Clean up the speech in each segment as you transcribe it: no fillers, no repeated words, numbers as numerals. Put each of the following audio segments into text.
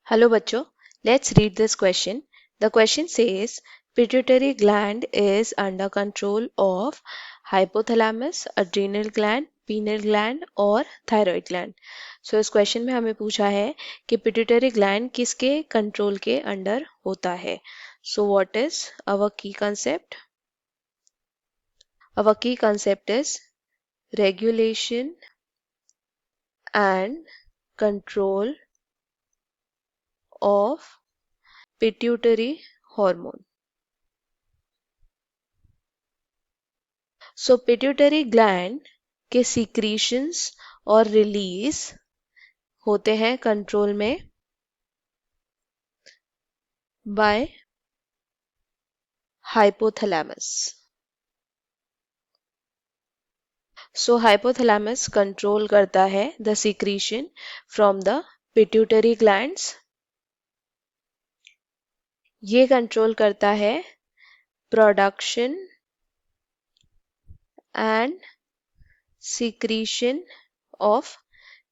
Hello बच्चों, let's read this question. The question says pituitary gland is under control of hypothalamus, adrenal gland, pineal gland और thyroid gland. So इस question में हमें पूछा है कि pituitary gland किसके control के अंडर होता है. So what is our key concept? Our key concept is regulation and control of pituitary hormone. So pituitary gland के सीक्रीशंस और रिलीज होते हैं कंट्रोल में बाय हाइपोथैलेमस. सो हाइपोथैलेमस कंट्रोल करता है the secretion from the pituitary glands. ये control करता है production and secretion of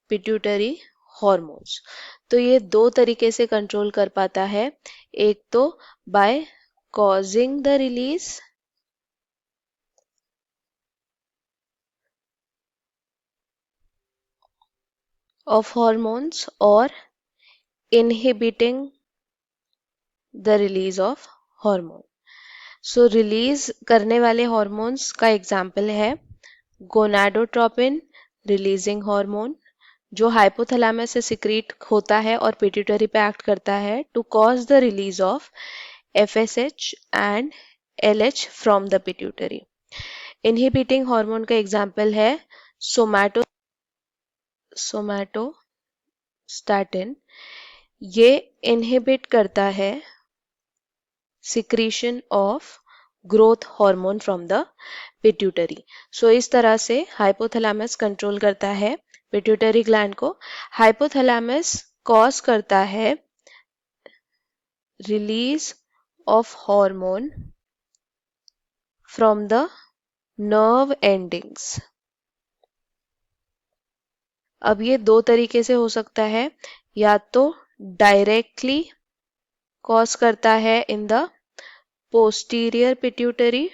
pituitary hormones. तो ये दो तरीके से कंट्रोल कर पाता है. एक तो by causing the release of hormones or inhibiting the release of hormone. So release करने वाले हॉर्मोन्स का एग्जाम्पल है गोनाडोट्रोपिन रिलीजिंग हार्मोन, जो हाइपोथैलेमस से सिक्रीट होता है और पिट्यूटरी पे एक्ट करता है to cause the release of FSH and LH from the pituitary. Inhibiting hormone का एग्जाम्पल है सोमैटोस्टैटिन. ये इनहिबिट करता है secretion of growth hormone from the pituitary. So इस तरह से हाइपोथैलेमस कंट्रोल करता है पिट्यूटरी ग्लैंड को. हाइपोथैलेमस कॉज करता है release of hormone from the nerve endings. अब ये दो तरीके से हो सकता है, या तो डायरेक्टली कॉज करता है इन द पोस्टीरियर पिट्यूटरी,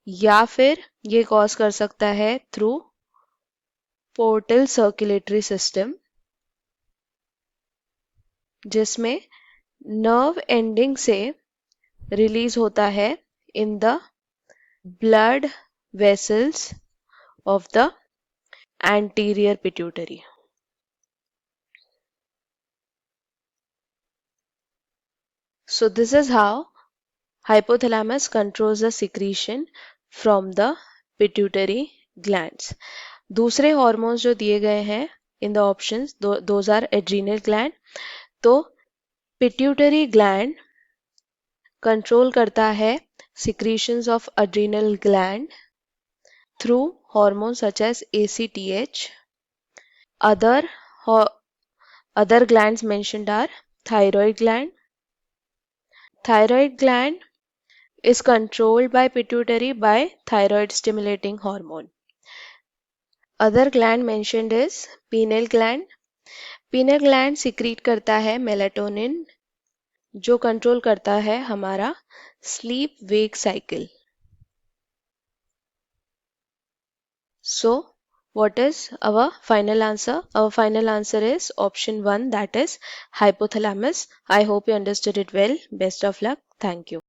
या फिर ये कॉज कर सकता है थ्रू पोर्टल सर्कुलेटरी सिस्टम, जिसमें नर्व एंडिंग से रिलीज होता है in the blood vessels of the anterior pituitary. So this is how hypothalamus controls the secretion from the pituitary glands. दूसरे हॉर्मोन्स जो दिए गए हैं in the options, those are adrenal gland. तो pituitary gland control करता है secretions of adrenal gland through hormones such as ACTH. Other other glands mentioned are thyroid gland. Thyroid gland is controlled by pituitary by thyroid stimulating hormone. Other gland mentioned is pineal gland. Pineal gland secrete करता है melatonin, जो control करता है हमारा sleep wake cycle. So what is our final answer? Our final answer is option 1, that is hypothalamus. I hope you understood it well. Best of luck. Thank you.